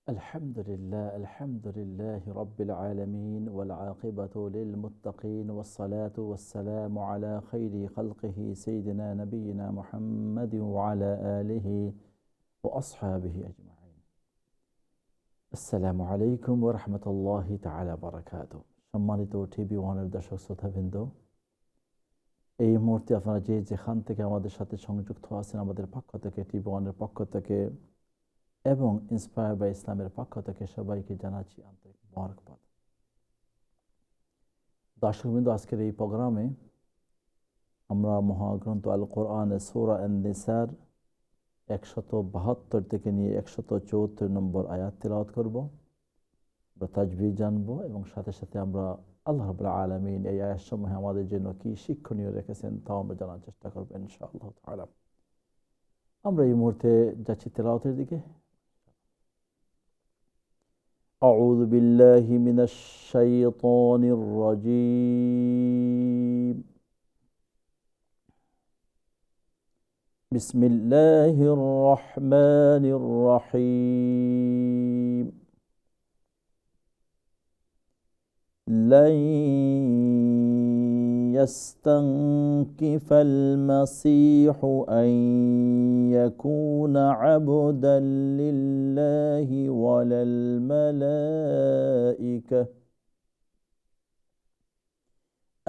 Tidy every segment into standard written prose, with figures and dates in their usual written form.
الحمد لله رب العالمين والعاقبة للمتقين والصلاة والسلام على خير خلقه سيدنا نبينا محمد وعلى آله وأصحابه أجمعين. السلام عليكم ورحمة الله تعالى وبركاته। সম্মানিত টিভি ওয়ানের দর্শক শ্রোতাবৃন্দ, এই মুহূর্তে আপনারা যেখান থেকে আমাদের সাথে সংযুক্ত আছেন, আমাদের পক্ষ থেকে, টিভি ওয়ানের পক্ষ থেকে এবং ইন্সপায়ার বাই ইসলামের পক্ষ থেকে সবাইকে জানাচ্ছি আন্তরিক মোবারকবাদ। দর্শকবৃন্দ, আজকের এই প্রোগ্রামে আমরা মহাগ্রন্থ আল কোরআনের সূরা আন-নিসার 172 থেকে নিয়ে 174 নম্বর আয়াত তিলাওয়াত করব, আমরা তাজবিদ জানবো এবং সাথে সাথে আমরা আল্লাহ রাব্বুল আলামিন এই আয়াতসমূহে আমাদের জন্য কি শিক্ষণীয় রেখেছেন তাও আমরা জানার চেষ্টা করব ইনশাআল্লাহ তাআলা। আমরা এই মুহূর্তে যাচ্ছি তিলাওয়াতের দিকে। أعوذ بالله من الشيطان الرجيم. بسم الله الرحمن الرحيم. لن يستنكف المسيح أن يكون عبدا لله ولا الملائكة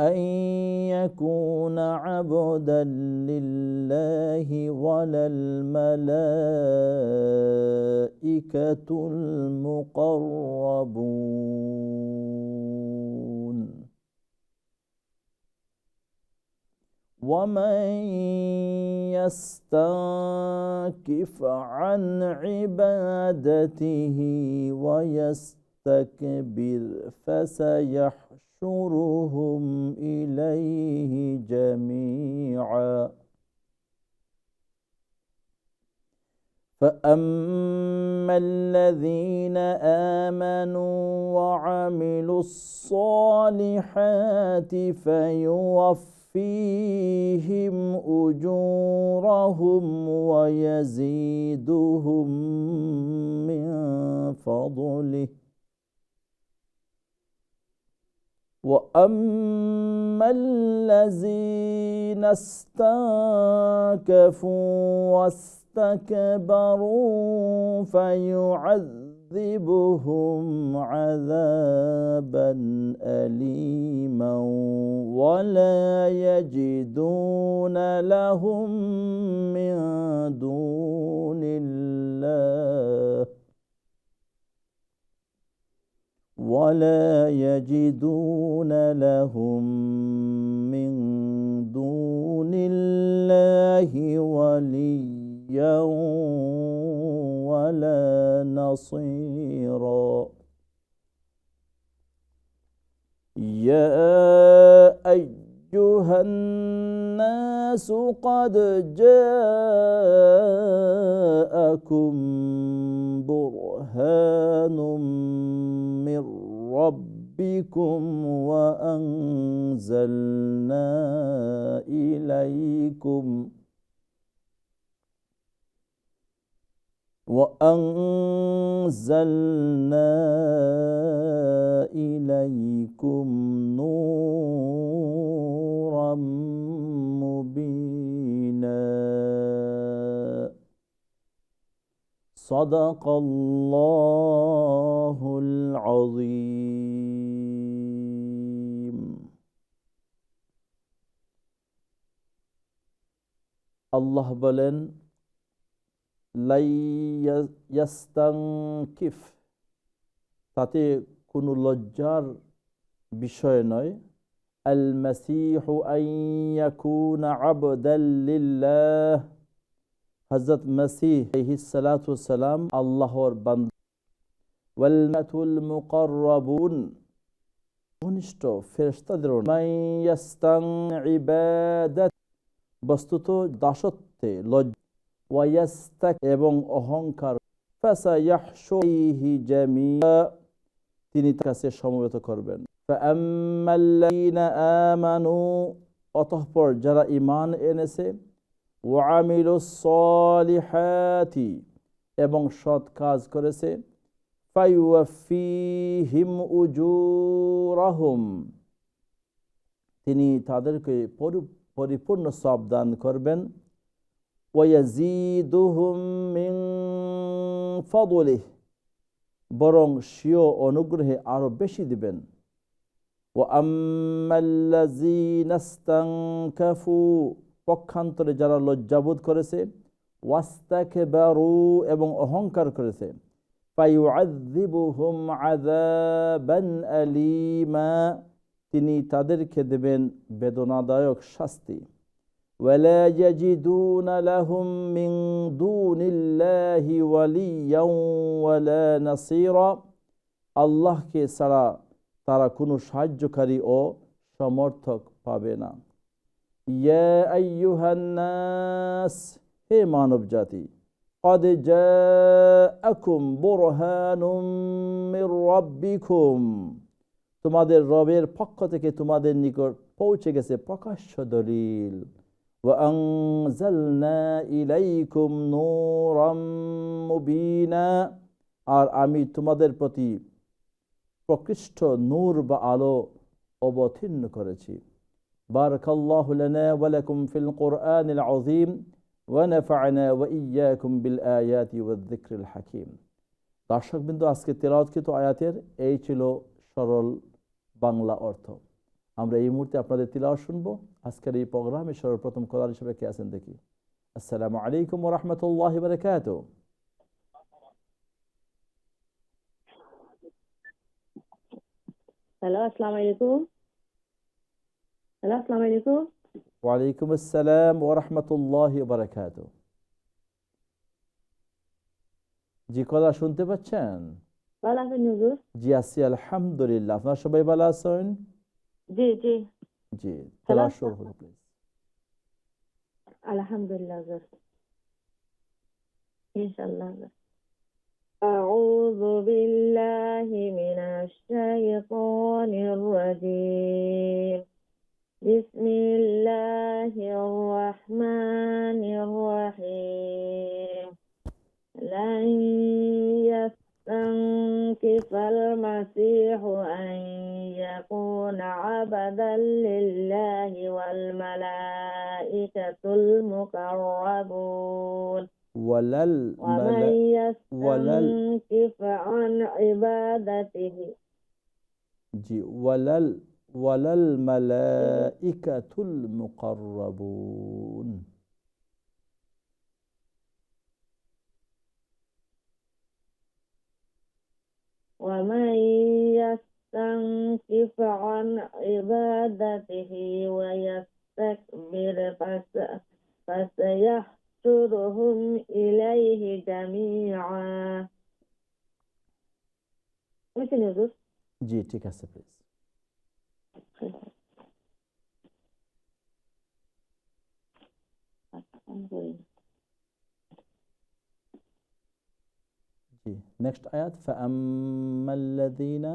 أن يكون عبدا لله ولا الملائكة المقربون ومن يستنكف عن عبادته ويستكبر فسيحشرهم إليه جميعا فأما الذين آمنوا وعملوا الصالحات فيوفيهم أجورهم ويزيدهم من فضله وأما الذين استنكفوا واستكبروا فيعذبهم عذابا أليما ولا يجدون لهم من دون الله وليا ولا نصيرا. يا أيها الناس قد جاءكم برهان من ربكم وأنزلنا إليكم نورا مبينا. صدق الله العظيم. আল্লাহ বলেন, ইয়াস্তানকিফ, তাতে কোনো লজ্জার বিষয় নয়, আল মাসীহু আন ইয়াকুনা আবদাল লিল্লাহ, হযরত মসীহ আলাইহিস সালাতু ওয়াস সালাম আল্লাহর বান্দা, ওয়াল মালাকুল মুকাররাবুন, ঘনিষ্ঠ ফেরেশতাদের, মান ইয়াস্তান ইবাদাত, বস্তুত দাসত্বে লজ্জা, ওয়ায়াস্তাক এবং অহংকার, ফাসায়াহশুরুহি জামিআ, তিনি তার কাছে সমবেত করবেন। ফাআম্মাল্লাযীনা আমানু, অতঃপর যারা ঈমান এনেছে, ওয়ামিলুস সলিহাতি, এবং সৎ কাজ করেছে, ফায়ুওয়াফিহিম উজুরাহুম, তিনি তাদেরকে পরিপূর্ণ সওয়াব দান করবেন। ওয়ায়াজিদুহুম মিন ফাদলিহি, বরং স্বীয় অনুগ্রহে আরো বেশি দিবেন। ওয়া আম্মাল্লাযীনা ইসতানকাফু, পক্ষান্তরে যারা লজ্জাবোধ করেছে, ওয়াস্তাকবারু, এবং অহংকার করেছে, ফায়ুআযযিবুহুম আযাবান আলীমা, তিনি তাদেরকে দেবেন বেদনাদায়ক শাস্তি। ওয়ালা ইয়াজিদুনা লাহুম মিন দুনিল্লাহি ওয়ালিয়্যান ওয়ালা নাসীরা, আল্লাহকে ছাড়া তারা কোনো সাহায্যকারী ও সমর্থক পাবে না। ইয়া আইয়ুহান নাস, হে মানব জাতি, ক্বাদ জাআকুম বুরহানুম মির রাব্বিকুম, তোমাদের রবের পক্ষ থেকে তোমাদের নিকট পৌঁছে গেছে প্রকাশ্য দলিল। ওয়া আনজালনা ইলাইকুম নূরাম মুবিনা, আর আমি তোমাদের প্রতি প্রকৃষ্ট নূর বা আলো অবতীর্ণ করেছি। বারাকাল্লাহু লানা ওয়া লাকুম ফিল কুরআনিল আযীম ওয়া নাফা'না ওয়া ইয়্যাকুম বিল আয়াতি ওয়ায যিকরিল হাকীম। দর্শকবৃন্দ, আজকে তেলাওয়াতকৃত আয়াতের এই ছিল সরল বাংলা অর্থ। আমরা এই মুহূর্তে আপনাদের তিলাওয়াত শুনবো। আজকের এই প্রোগ্রামে সর্বপ্রথম কলার হিসেবে কে আছেন দেখি। আসসালামু আলাইকুম ওয়া রাহমাতুল্লাহি ওয়া বারাকাতুহু। হ্যালো, আসসালামু আলাইকুম। হ্যালো, আসসালামু আলাইকুম। ওয়া আলাইকুম আসসালাম ওয়া রাহমাতুল্লাহি ওয়া বারাকাতুহু। জি, কথা শুনতে পাচ্ছেন? ভালো আছেন হুজুর? জি আছি আলহামদুলিল্লাহ। আপনারা সবাই ভালো আছেন? জি জি। জি, হ্যালো, তেলাওয়াত শুরু করুন প্লিজ। আলহামদুলিল্লাহ হুজুর। ইনশাআল্লাহ হুজুর। আউযু বিল্লাহি মিনাশ শাইতানির রাজীম। বিসমিল্লাহির রাহমানির রাহিম। লান ইয়াস্তানকিফাল মাসীহু আন ইয়াকুনা আবাদান লিল্লাহি ওয়াল মালাইকাতুল মুকাররাবুন। ওয়ালাল ومن ওয়ালাল يستنكف عن عبادته জি ওয়ালাল ওয়ালাল মালাইকাতুল মুকাররাবুন। ومن يستنكف عن عبادته ويستكبر فسيحشرهم إليه جميعا. বুঝছেন হুজুর? জি, ঠিক আছে প্লিজ। জি, নেক্সট আয়াত। ফাআম্মাল্লাযীনা,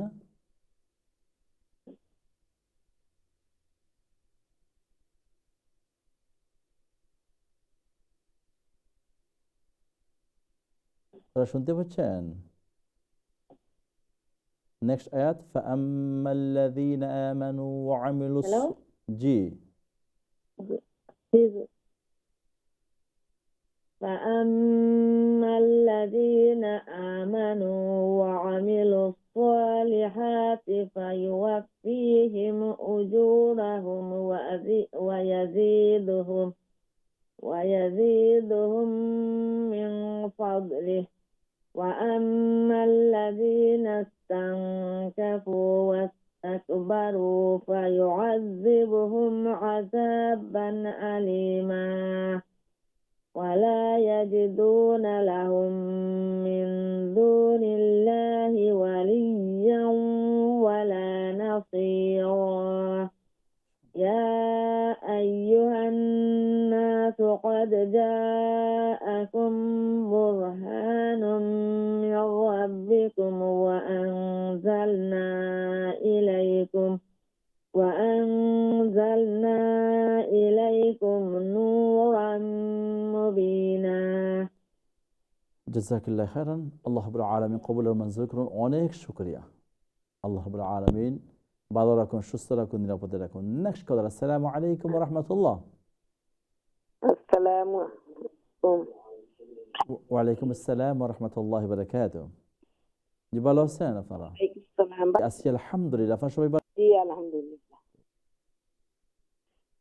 আপনারা শুনতে পাচ্ছেন? নেক্সট আয়াত। ফাআম্মাল্লাযীনা আমানু ওয়া আমিলুস, হ্যালো, জি فأما الذين آمنوا وعملوا الصالحات فيوفيهم أجورهم ويزيدهم من فضله. وأما الذين استنكفوا واستكبروا فيعذبهم عذابا أليما ولا يجدون لهم من دون الله وليا ولا نصيرا. يا أيها الناس قد جاءكم برهان من ربكم وأنزلنا إليكم نورا مبينا. জাযাকিল্লাহ খায়রান। আল্লাহ রাব্বুল আলামিন কবুল ও মঞ্জুর করুন। অনেক শুকরিয়া। আল্লাহ রাব্বুল আলামিন ভালো রাখুন, সুস্থ রাখুন, নিরাপদে রাখুন। নেক্সট কলার। আসসালামু আলাইকুম ওয়া রাহমাতুল্লাহ। আসসালামু আলাইকুম। ওয়ালাইকুম আসসালাম ওয়া রাহমাতুল্লাহি ওয়া বারাকাতুহু। জি, ভালো আছেন আপনারা? ওয়ালাইকুম সালাম। আছি আলহামদুলিল্লাহ। আপনারা সবাই ভালো? জি, আলহামদুলিল্লাহ।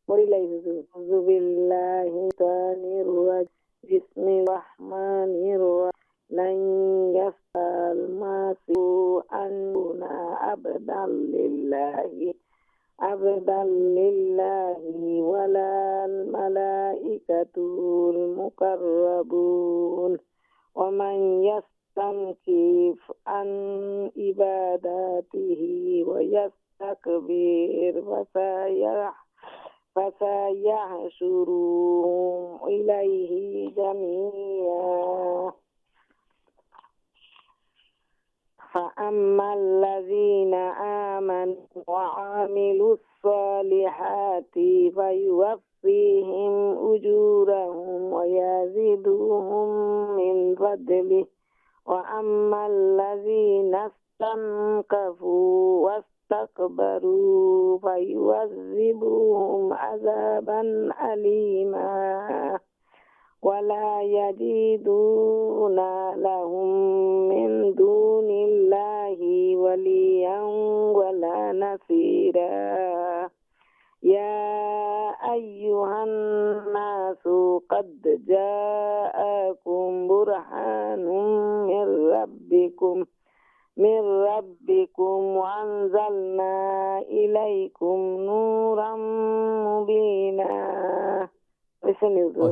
পড়িলাই হুজুর। আউযু বিল্লাহি তানির রাজিম। বিসমিল্লাহির রহমানির রহিম। লান ইয়াসআল মাসিহু আন্না আবদাল্লিল্লাহি ওয়ালাল মালাইকাতুল মুকাররাবুন ওয়া মান ইয়াস্তানকিফ আন ইবাদাতিহি ওয়া ইয়াস্তাকবির فسيحشرهم إليه جميعا فأما الذين آمنوا وعملوا الصالحات فيوفيهم أجورهم ويزيدهم من فضله وأما الذين استنكفوا واستكبروا فيعذبهم عذابا أليما ولا يجدون لهم من دون الله وليا ولا نصيرا يا أيها الناس قد جاءكم برهان من ربكم وأنزلنا إليكم نورا مبينا. আলহামদুলিল্লাহ।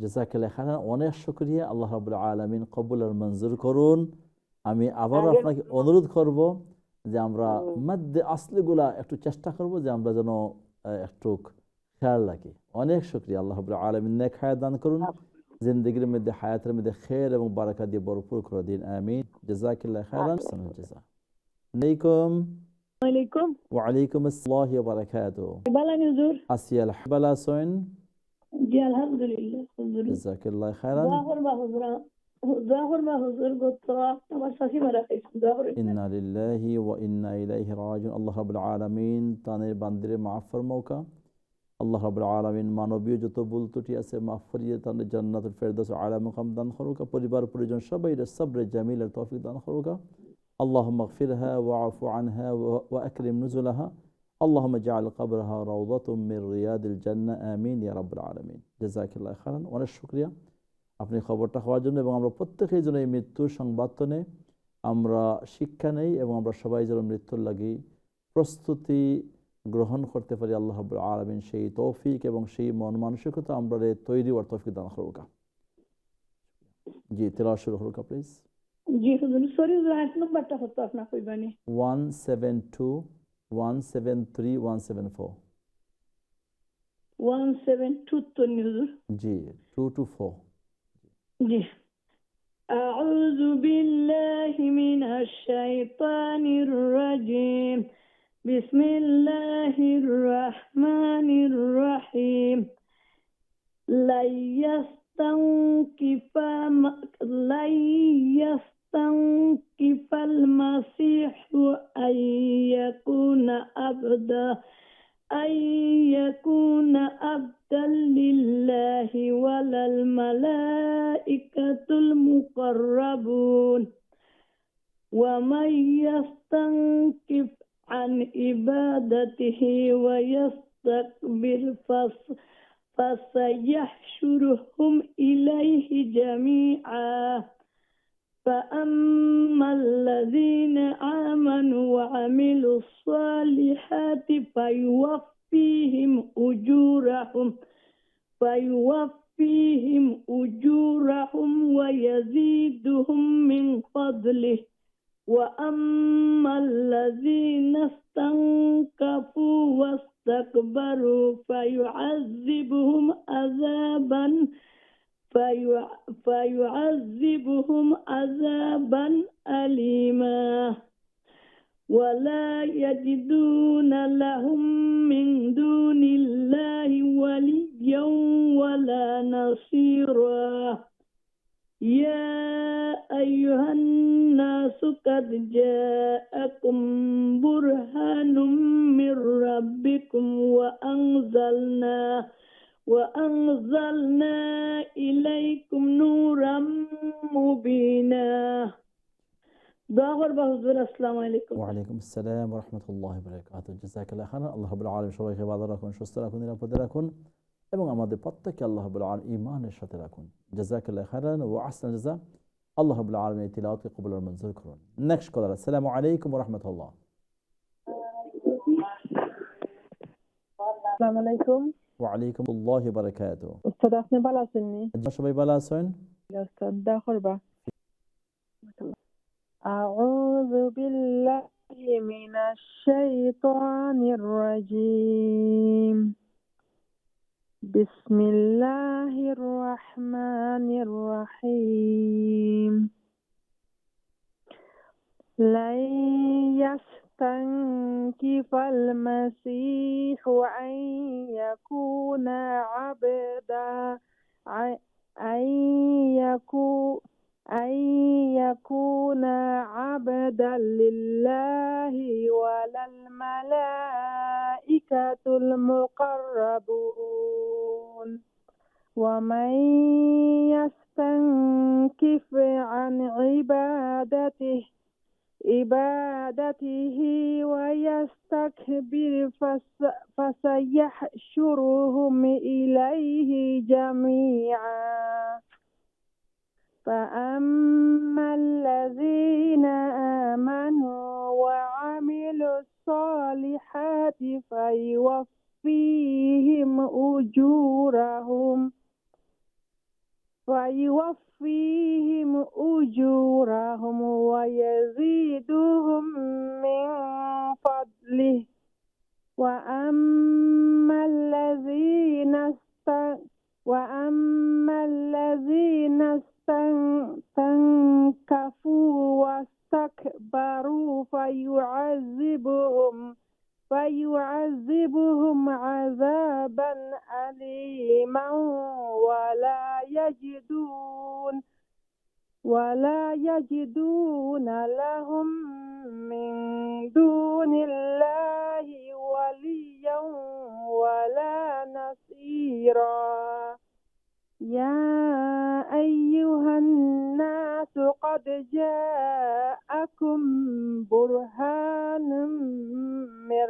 জাযাকাল্লাহ খায়রান। অনেক শুকরিয়া। আল্লাহ রাব্বুল আলামিন কবুল আর মঞ্জুর করুন। আমি আবারও আপনাকে অনুরোধ করব যে আমরা মধ্যে আসলিগুলা একটু চেষ্টা করব যে আমরা যেন একটু খেয়াল রাখি। অনেক শুকরিয়া। আল্লাহ রাব্বুল আলামিন নেক হায়াত দান করুন, জিন্দেগির মধ্যে হায়াতের মধ্যে খের এবং বারাকা দিয়ে ভরপুর করে দিন। আমিন। জাযাকাল্লাহ খায়রান। জাযা আলাইকুম। ওয়ালাইকুম। ওয়ালাইকুম আসসালাম ওয়া বারাকাতুহু। বালানি হুজুর। আসি আলহামদুলিল্লাহ। জি, আলহামদুলিল্লাহ হুজুর। জাযাকাল্লাহ খায়রান। দোয়া করবা হুজুর গত আমার শাশি মারা গেছে। দোয়া করেন। ইন্না লিল্লাহি ওয়া ইন্না ইলাইহি রাজিউন। আল্লাহ রাব্বুল আলামিন তানের বান্দারে মাফ ফরমাউকা। আল্লাহ রাব্বুল আলামিন মানবীয় যত ভুল ত্রুটি আছে মাফ করিয়ে তাদের জান্নাতুল ফেরদাউস আলা মুকাম দান করুকা। পরিবার পরিজন সবাইরে সবরে জামিলের তৌফিক দান করুকা। আল্লাহুম্মা গফিরহা ওয়া'ফু আনহা ওয়া আকরিম নুজুলাহা। আল্লাহুম্মা জাআল কবরহা রাওদাতুম মির রিয়াদিল জান্নাহ। আমিন ইয়া রাব্বুল আলামিন। জাযাকাল্লাহ খায়রান। অনেক শুকরিয়া আপনি খবরটা হওয়ার জন্য। এবং আমরা প্রত্যেকেই যেন এই মৃত্যুর সংবাদ নেই, আমরা শিক্ষা নেই এবং আমরা সবাই যেন মৃত্যুর লাগি প্রস্তুতি গ্রহণ করতে পারি। আল্লাহ রাব্বুল আলামিন সেই তৌফিক এবং সেই মন মানসিকতা আমরা তৈরি হওয়ার তৌফিক দান করুকা। জি, তেলাওয়াত শুরু করুকা প্লিজ। জি হুজুর। সরি হুজুর, আয়াত নাম্বারটা কত আপনি কইবানি? 172 173 174। 172 তো নি হুজুর। জি, 2 to 4। জি। أعوذ بالله من الشيطان الرجيم. بسم الله الرحمن الرحيم. لن يستنكف المسيح أن يكون عبدا لله ولا الملائكة المقربون ومن يستنكف عن عبادته ويستكبر فسيحشرهم إليه جميعا فأما الذين آمنوا وعملوا الصالحات فيوفيهم أجورهم ويزيدهم من فضله وأما الذين استنكفوا واستكبروا فيعذبهم عذابا أليما ولا يجدون لهم من دون الله وليا ولا نصيرا يا أيها الناس قد جاءكم برهان من ربكم وأنزلنا إليكم نورا مبينا. দোয়া করবা হুজুর। আসসালামু আলাইকুম। ওয়ালাইকুম আসসালাম রহমতুল্লাহি বারাকাতুহু। জাযাকাল্লাহু খাইরান। আল্লাহ রাব্বুল আলামিন সবাইকে ভালো রাখুন, সুস্থ রাখুন, নিরাপদে রাখুন এবং আমাদের প্রত্যেককে আল্লাহ রাব্বুল আলামিন ঈমানের সাথে রাখুন। জাযাকাল্লাহু খাইরান ওয়া আহসানাল জাযা। আল্লাহ রাব্বুল আলামিন এই তিলাওয়াতকে কবুল আর মঞ্জুর করুন। নেক্সট কলার। আসসালামু আলাইকুম ওয়া রাহমাতুল্লাহ। আসসালামু আলাইকুম। ওয়া আলাইকুম আসসালাম ওয়া বারাকাতুহু। উস্তাদ আপনি ভালো আছেন নি? সবাই ভালো আছেন? উস্তাদ দোয়া করবা। আউযু বিল্লাহি মিনাশ শাইতানির রাজীম। বিসমিল্লাহির রহমানির রহিম। لن يستنكف المسيح أن يكون عبدا أن يكون عبدا لله ولا الملائكة المقربون ومن يستنكف عن عبادته ويستكبر فسيحشرهم إليه جميعا. فأما الذين آمنوا وعملوا الصالحات فيوفيهم أجورهم ويزيدهم من فضله. وأما الذين استنكفوا واستكبروا فيعذبهم عذابا أليما ولا يجدون لهم من دون الله وليا ولا نصيرا. يا أيها الناس قد جاءكم برهان من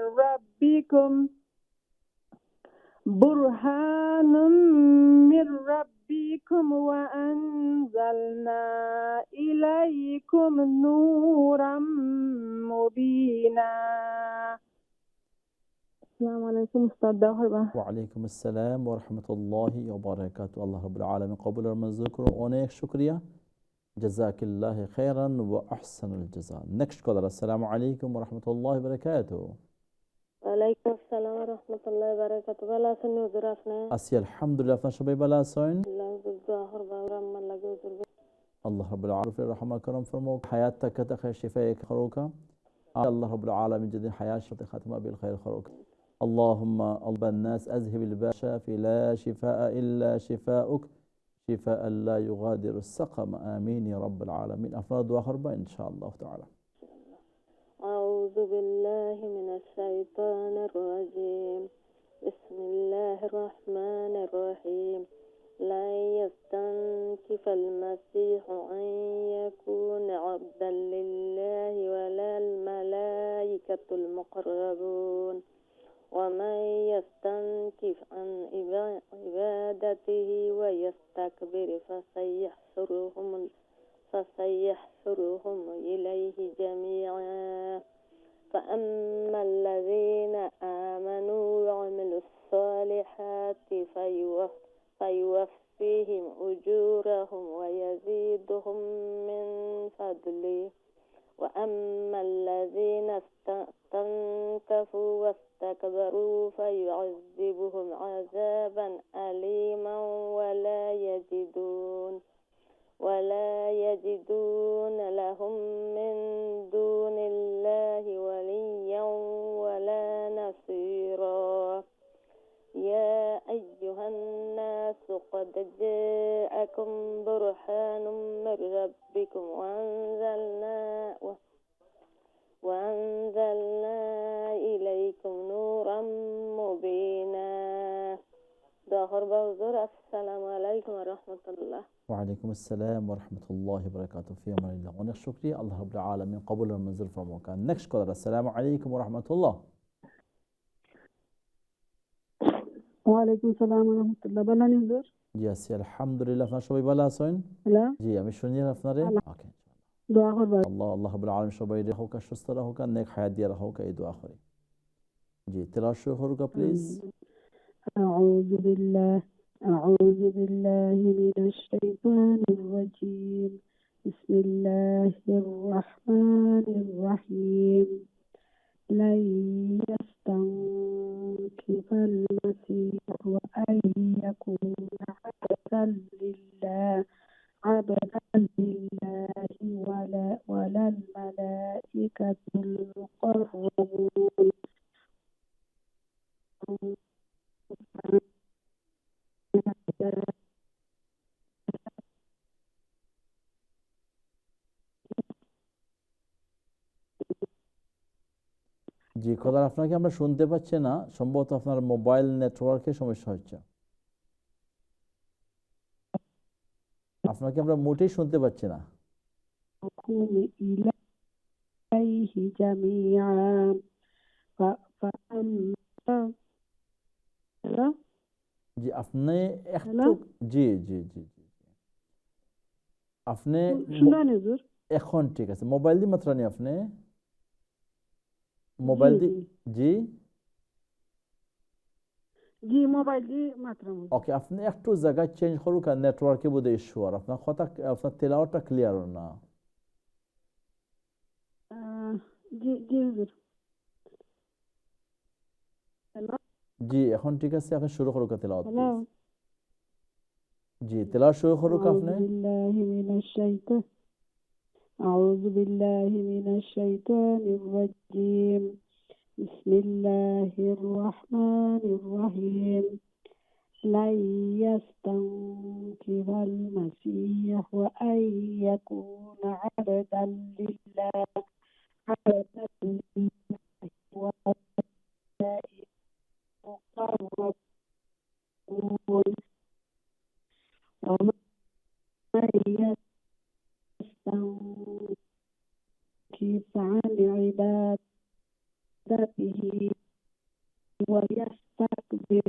ربكم وأنزلنا إليكم نورا مبينا. السلام عليكم أستاذ دهربا। ওয়ালাইকুম আসসালাম ওয়া রাহমাতুল্লাহি ওয়া বারাকাতুহু। আল্লাহ রাব্বুল আলামিন কবুল আর মঞ্জুর করুন। অনেক শুকরিয়া। জাযাকাল্লাহু খাইরান ওয়া আহসানুল জাযা। নেক্সট কলার। আসসালামু আলাইকুম ওয়া রাহমাতুল্লাহি ওয়া বারাকাতুহু। ওয়ালাইকুম আসসালাম ওয়া রাহমাতুল্লাহি ওয়া বারাকাতুহু। ভালো আছেন হুজুর আপনি? আছি আলহামদুলিল্লাহ। আপনারা সবাই ভালো আছেন? আল্লাহ হুজুর দোয়া করবা রাম্মার লাগে হুজুর। আল্লাহ রাব্বুল আলামিন রহমত করম ফরমাউক, হায়াতক খায়র শিফায়ে খরুকা। আল্লাহ রাব্বুল আলামিন যদি হায়াত সাথে খাতমা বিল খায়র খরুক। আল্লাহুম্মা আলবান নাস আযহিবিল বাশা ফি লা শিফা'a ইল্লা শিফাউক শিফাআন লা ইউগাদিরু সাকামা। আমিন ইয়া রাব্বাল আলামিন। আপনারা দোয়া করবেন ইনশাআল্লাহ তাআলা। আউযু বিল্লাহি মিনাশ শাইতানির রাজীম। বিসমিল্লাহির রহমানির রহিম। لا يستنكف المسيح أن يكون عبدا لله ولا الملائكة المقربون ومن يستنكف عن عبادته ويستكبر فسيحشرهم إليه جميعا. فأما الذين آمنوا وعملوا الصالحات فيوفيهم أجورهم ويزيدهم من فضله. وأما الذين استنكفوا واستكبروا فيعذبهم عذابا أليما ولا يجدون لهم من دون الله وليا ولا نصيرا. يا أيها الناس قد جاءكم برهان من ربكم ওয়ালাইকুম আসসালাম ওয়া রাহমাতুল্লাহি ওয়া বারাকাতুহু। ফি আমানিল্লাহ। অনেক শুকরিয়া। আল্লাহ রাব্বুল আলামিন কবুল আর মঞ্জুর ফরমাক। নেক্সট কলার। আসসালামু আলাইকুম ওয়া রাহমাতুল্লাহ। ওয়ালাইকুম সালাম রহমতুল্লাহ। ভালো আছেন হুজুর? জি আছি আলহামদুলিল্লাহ। আপনারা সবাই ভালো আছেন? হ্যালো, জি আমি শুনি আপনারে। ওকে। দোয়া করবা। আল্লাহ আল্লাহ রাব্বুল আলামিন সবাই রাখুক, সুস্থ রাখুক, নেক হায়াত দিয়ে রাখুক, এই দোয়া করি। জি তেলাওয়াত শুরু করুক প্লিজ। أعوذ بالله أعوذ بالله من الشيطان الرجيم. بسم الله الرحمن الرحيم. لن يستنكف المسيح وأن يكون عبدا لله ولا الملائكة المقربون. জি খোদার আপনাকে আমরা শুনতে পাচ্ছি না, সম্ভবত আপনার মোবাইল নেটওয়ার্কের সমস্যা হচ্ছে। আপনাকে আমরা মোটেই শুনতে পাচ্ছি না। إليه جميعا فأما জি আপনি একটু হ্যালো, জি জি জি জি আপনি শুনুন হুজুর। এখন ঠিক আছে। মোবাইল দিয়ে মাত্র নি আপনি মোবাইল জি দিয়ে জি জি মোবাইল দিয়ে মাত্র। ওকে। আপনি একটু জায়গা চেঞ্জ করুক, আর নেটওয়ার্কে বোধহয় ইস্যু, আর আপনার কথা আপনার তেলাওয়াতটা ক্লিয়ার না। জি জি হুজুর। হ্যালো জি এখন ঠিক আছে। আপনি শুরু করুক তেলাওয়াত হ্যালো। প্লিজ। জি তেলাওয়াত শুরু করুক আপনি। أعوذ بالله من الشيطان الرجيم. بسم الله الرحمن الرحيم. لن يستنكف المسيح وأن يكون عبدا لله والملائكة المقربون. ومن يستنكف عن عبادته ويستكبر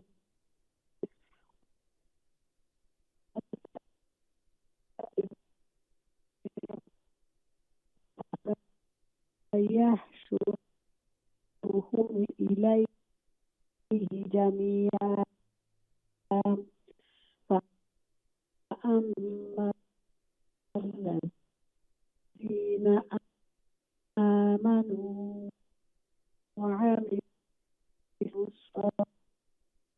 فيحشرهم إليه جميعا. فأما الذين آمنوا وعملوا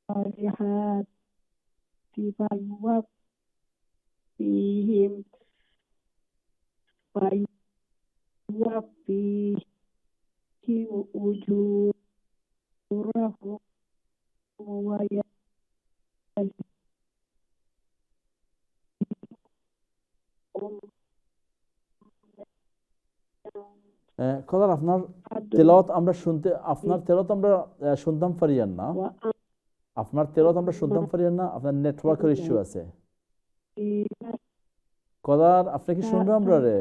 الصالحات فيوفيهم أجورهم ويزيدهم খোদার আপনার তেলাওয়াত আমরা শুনতে, আপনার তেলাওয়াত আমরা শুনতাম পারিয়ান না। আপনার তেলাওয়াত আমরা শুনতাম পারিয়ান না, আপনার নেটওয়ার্কের ইস্যু আছে। খোদার আপনি কি শুনবো আমরা রে?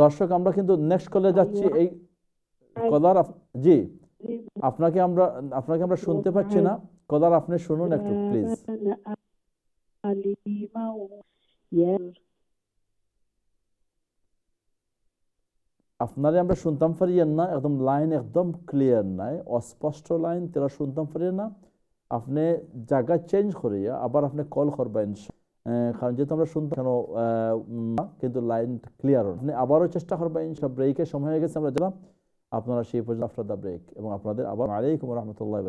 দর্শক আমরা কিন্তু নেক্সট কলে যাচ্ছি। এই খোদার জি আপনাকে আমরা শুনতে পাচ্ছি না। খোদার আপনি শুনুন একটু প্লিজ। আপনারে আমরা শুনতাম পারিয়েন না, একদম লাইন একদম ক্লিয়ার নাই, অস্পষ্ট লাইন, তেরা শুনতাম পারিয়েন না। আপনি জায়গা চেঞ্জ করিয়া আবার আপনি কল করবেন, কারণ যেহেতু আমরা শুনতাম কেন কিন্তু লাইন ক্লিয়ার। আপনি আবারও চেষ্টা করবেন। সব ব্রেকের সময় হয়ে গেছে, আমরা দিলাম আপনারা সেই পর্যন্ত আফটার দ্য ব্রেক, এবং আপনাদের আবার আলাইকুম রহমতুল্লাহ।